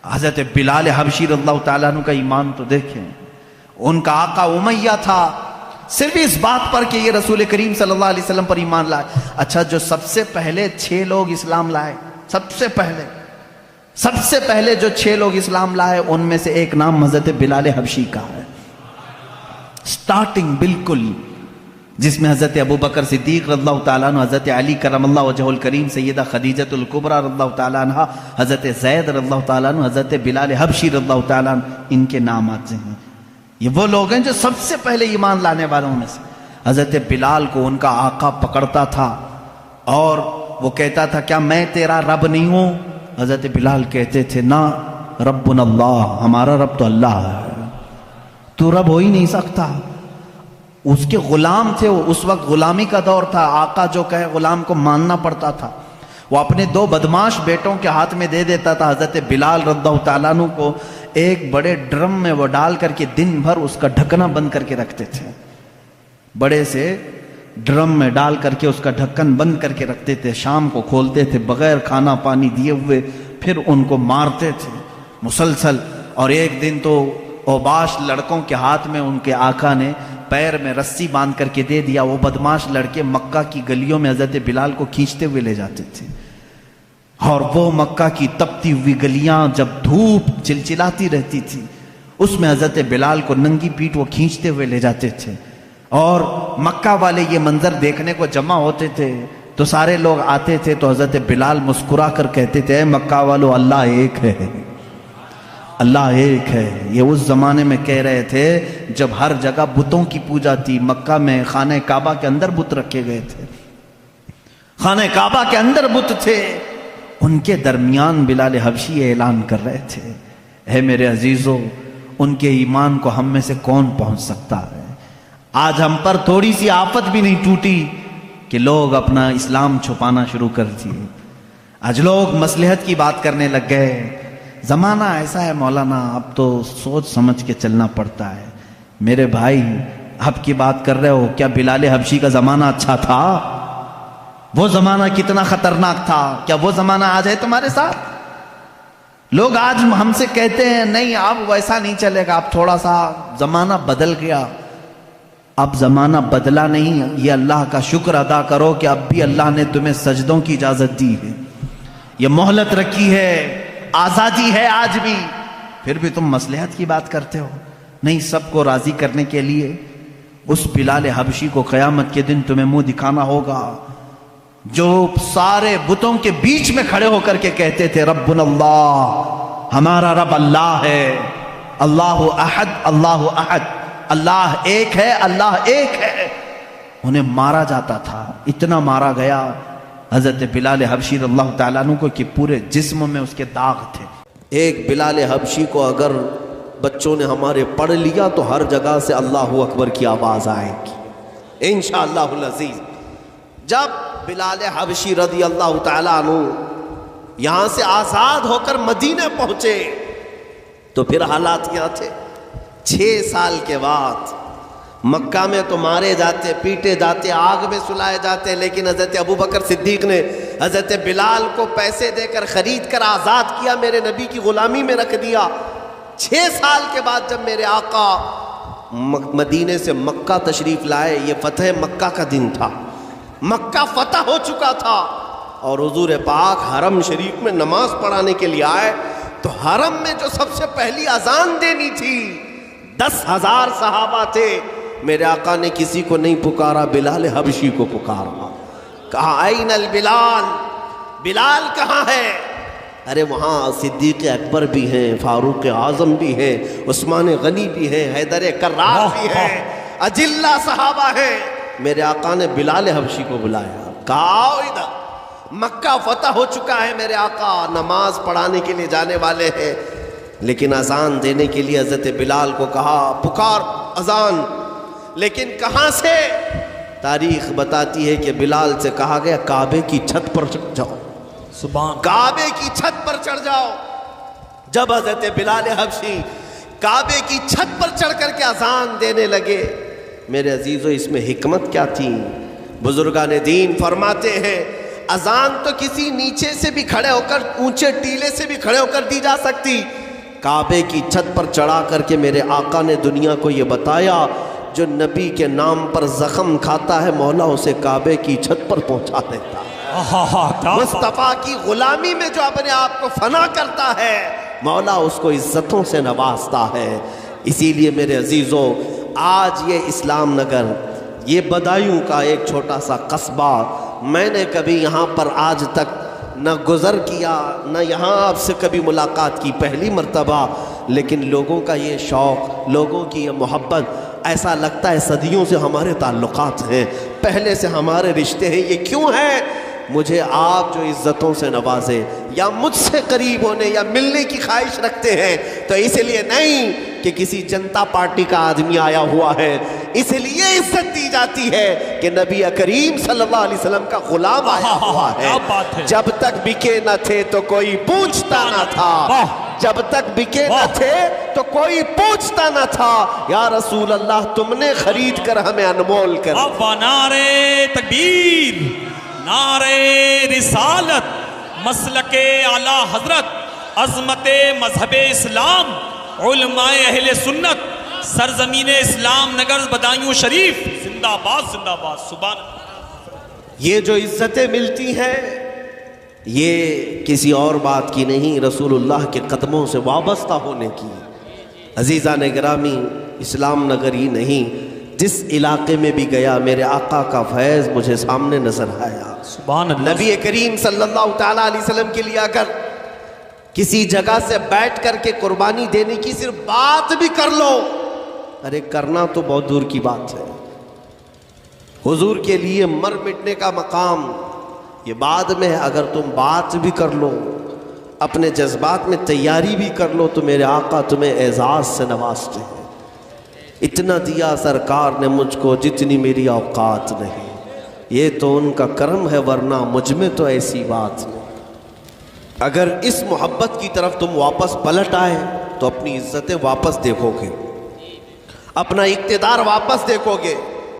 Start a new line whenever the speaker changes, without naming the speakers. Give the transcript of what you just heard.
حضرت بلال حبشی رضی اللہ تعالیٰ عنہ کا ایمان تو دیکھیں، ان کا آقا امیہ تھا صرف اس بات پر کہ یہ رسول کریم صلی اللہ علیہ وسلم پر ایمان لائے۔ اچھا، جو سب سے پہلے 6 لوگ اسلام لائے، سب سے پہلے جو 6 لوگ اسلام لائے، ان میں سے ایک نام حضرت بلال حبشی کا ہے، سٹارٹنگ بالکل، جس میں حضرت ابوبکر صدیق رضی اللہ تعالیٰ عنہ، حضرت علی کرم اللہ وجہہ الکریم، سیدہ خدیجۃ الکبریٰ رضی اللہ تعالیٰ عنہ، حضرت زید رضی اللہ تعالیٰ عنہ، حضرت بلال حبشی رضی اللہ تعالیٰ عنہ، ان کے نام آتے ہیں۔ یہ وہ لوگ ہیں جو سب سے پہلے ایمان لانے والوں میں سے۔ حضرت بلال کو ان کا آقا پکڑتا تھا اور وہ کہتا تھا کیا میں تیرا رب نہیں ہوں؟ حضرت بلال کہتے تھے نا، ربنا اللہ، ہمارا رب تو اللہ ہے، تو رب ہو ہی نہیں سکتا۔ اس کے غلام تھے وہ، اس وقت غلامی کا دور تھا، آقا جو کہے غلام کو ماننا پڑتا تھا۔ وہ اپنے 2 بدماش بیٹوں کے ہاتھ میں دے دیتا تھا حضرت بلال رضی اللہ تعالیٰ عنہ کو، ایک بڑے ڈرم میں وہ ڈال کر کے دن بھر اس کا ڈھکنا بند کر کے رکھتے تھے، بڑے سے ڈرم میں ڈال کر کے اس کا ڈھکن بند کر کے رکھتے تھے، شام کو کھولتے تھے بغیر کھانا پانی دیے ہوئے، پھر ان کو مارتے تھے مسلسل۔ اور ایک دن تو اوباش لڑکوں کے ہاتھ میں ان کے آقا نے پیر میں رسی باندھ کر کے دے دیا، وہ بدماش لڑکے مکہ کی گلیوں میں حضرت بلال کو کھینچتے ہوئے لے جاتے تھے، اور وہ مکہ کی تپتی ہوئی گلیاں جب دھوپ چلچلاتی رہتی تھی، اس میں حضرت بلال کو ننگی پیٹ وہ کھینچتے ہوئے لے جاتے تھے، اور مکہ والے یہ منظر دیکھنے کو جمع ہوتے تھے تو سارے لوگ آتے تھے تو حضرت بلال مسکرا کر کہتے تھے اے مکہ والو، اللہ ایک ہے، اللہ ایک ہے۔ یہ اس زمانے میں کہہ رہے تھے جب ہر جگہ بتوں کی پوجا تھی۔ مکہ میں خانہ کعبہ کے اندر بت رکھے گئے تھے، خانہ کعبہ کے اندر بت تھے، ان کے درمیان بلال حبشی اعلان کر رہے تھے اے میرے عزیزو، ان کے ایمان کو ہم میں سے کون پہنچ سکتا ہے؟ آج ہم پر تھوڑی سی آفت بھی نہیں ٹوٹی کہ لوگ اپنا اسلام چھپانا شروع کر دیے، آج لوگ مصلحت کی بات کرنے لگ گئے۔ زمانہ ایسا ہے مولانا، اب تو سوچ سمجھ کے چلنا پڑتا ہے۔ میرے بھائی آپ کی بات کر رہے ہو، کیا بلال حبشی کا زمانہ اچھا تھا؟ وہ زمانہ کتنا خطرناک تھا، کیا وہ زمانہ آج ہے تمہارے ساتھ؟ لوگ آج ہم سے کہتے ہیں نہیں اب ویسا نہیں چلے گا، اب تھوڑا سا زمانہ بدل گیا۔ اب زمانہ بدلا نہیں، یہ اللہ کا شکر ادا کرو کہ اب بھی اللہ نے تمہیں سجدوں کی اجازت دی ہے، یہ مہلت رکھی ہے، آزادی ہے آج بھی، پھر بھی تم مصلحت کی بات کرتے ہو۔ نہیں، سب کو راضی کرنے کے لیے اس بلال حبشی کو قیامت کے دن تمہیں منہ دکھانا ہوگا جو سارے بتوں کے بیچ میں کھڑے ہو کر کے کہتے تھے ربنا اللہ، ہمارا رب اللہ ہے، اللہ احد، اللہ احد، اللہ ایک ہے، اللہ ایک ہے۔ انہیں مارا جاتا تھا، اتنا مارا گیا حضرت بلال حبشی رضی اللہ تعالیٰ عنہ کو کہ پورے جسم میں اس کے داغ تھے۔ ایک بلال حبشی کو اگر بچوں نے ہمارے پڑھ لیا تو ہر جگہ سے اللہ اکبر کی آواز آئے گی انشاءاللہ العزیز۔ جب بلال حبشی رضی اللہ تعالیٰ عنہ یہاں سے آزاد ہو کر مدینے پہنچے تو پھر حالات کیا تھے؟ 6 سال کے بعد مکہ میں تو مارے جاتے، پیٹے جاتے، آگ میں سلائے جاتے، لیکن حضرت ابوبکر صدیق نے حضرت بلال کو پیسے دے کر خرید کر آزاد کیا، میرے نبی کی غلامی میں رکھ دیا۔ 6 سال کے بعد جب میرے آقا مدینے سے مکہ تشریف لائے، یہ فتح مکہ کا دن تھا، مکہ فتح ہو چکا تھا، اور حضور پاک حرم شریف میں نماز پڑھانے کے لیے آئے تو حرم میں جو سب سے پہلی اذان دینی تھی 10,000 صحابہ تھے، میرے آقا نے کسی کو نہیں پکارا، بلال حبشی کو پکارا، کہا این البلال، بلال کہاں ہے؟ ارے وہاں صدیق اکبر بھی ہیں، فاروق اعظم بھی ہیں، عثمان غنی بھی ہیں، حیدر کرار بھی ہیں، اجلہ صحابہ ہیں۔ میرے آقا نے بلال حبشی کو بلایا، کہا آؤ ادھر، مکہ فتح ہو چکا ہے، میرے آقا نماز پڑھانے کے لیے جانے والے ہیں۔ لیکن اذان دینے کے لیے حضرت بلال کو کہا پکار اذان، لیکن کہاں سے؟ تاریخ بتاتی ہے کہ بلال سے کہا گیا کعبے کی چھت پر چڑھ جاؤ، کعبے کی چھت پر چڑھ جاؤ۔ جب حضرت بلال حبشی کعبے کی چھت پر چڑھ کر کے اذان دینے لگے، میرے عزیزو اس میں حکمت کیا تھی؟ بزرگان دین فرماتے ہیں
اذان تو کسی نیچے سے بھی کھڑے ہو کر، اونچے ٹیلے سے بھی کھڑے ہو کر دی جا سکتی، کعبے کی چھت پر چڑھا کر کے میرے آقا نے دنیا کو یہ بتایا، جو نبی کے نام پر زخم کھاتا ہے مولا اسے کعبے کی چھت پر پہنچا دیتا ہے۔ مصطفیٰ کی غلامی میں جو اپنے آپ کو فنا کرتا ہے مولا اس کو عزتوں سے نوازتا ہے۔ اسی لیے میرے عزیزو، آج یہ اسلام نگر، یہ بدایوں کا ایک چھوٹا سا قصبہ، میں نے کبھی یہاں پر آج تک نہ گزر کیا، نہ یہاں آپ سے کبھی ملاقات کی، پہلی مرتبہ، لیکن لوگوں کا یہ شوق، لوگوں کی یہ محبت، ایسا لگتا ہے صدیوں سے ہمارے تعلقات ہیں، پہلے سے ہمارے رشتے ہیں۔ یہ کیوں ہے؟ مجھے آپ جو عزتوں سے نوازے یا مجھ سے قریب ہونے یا ملنے کی خواہش رکھتے ہیں تو اس لیے نہیں کہ کسی جنتا پارٹی کا آدمی آیا ہوا ہے، اس لیے عزت دی جاتی ہے کہ نبی کریم صلی اللہ علیہ وسلم کا غلام آیا ہوا ہے۔ جب تک بکے نہ تھے تو کوئی پوچھتا نہ تھا، جب تک بکے نہ تھے تو کوئی پوچھتا نہ تھا، یا رسول اللہ تم نے خرید کر ہمیں انمول کر دیا۔
نعرے تکبیر، نعرے رسالت، مسلک اعلی حضرت، عظمت مذہب اسلام، علماء اہل سنت، سرزمین اسلام نگر بدایوں شریف، زندہ باد زندہ باد، سبحان اللہ۔
یہ جو عزتیں ملتی ہیں یہ کسی اور بات کی نہیں، رسول اللہ کے قدموں سے وابستہ ہونے کی۔ عزیزان گرامی، اسلام نگر ہی نہیں، جس علاقے میں بھی گیا میرے آقا کا فیض مجھے سامنے نظر آیا۔
سبحان اللہ۔
نبی کریم صلی اللہ تعالیٰ علیہ وسلم کے لیے اگر کسی جگہ سے بیٹھ کر کے قربانی دینے کی صرف بات بھی کر لو، ارے کرنا تو بہت دور کی بات ہے، حضور کے لیے مر مٹنے کا مقام یہ بعد میں ہے، اگر تم بات بھی کر لو، اپنے جذبات میں تیاری بھی کر لو تو میرے آقا تمہیں اعزاز سے نوازتے ہیں۔ اتنا دیا سرکار نے مجھ کو جتنی میری اوقات نہیں، یہ تو ان کا کرم ہے ورنہ مجھ میں تو ایسی بات نہیں۔ اگر اس محبت کی طرف تم واپس پلٹ آئے تو اپنی عزتیں واپس دیکھو گے، اپنا اقتدار واپس دیکھو گے۔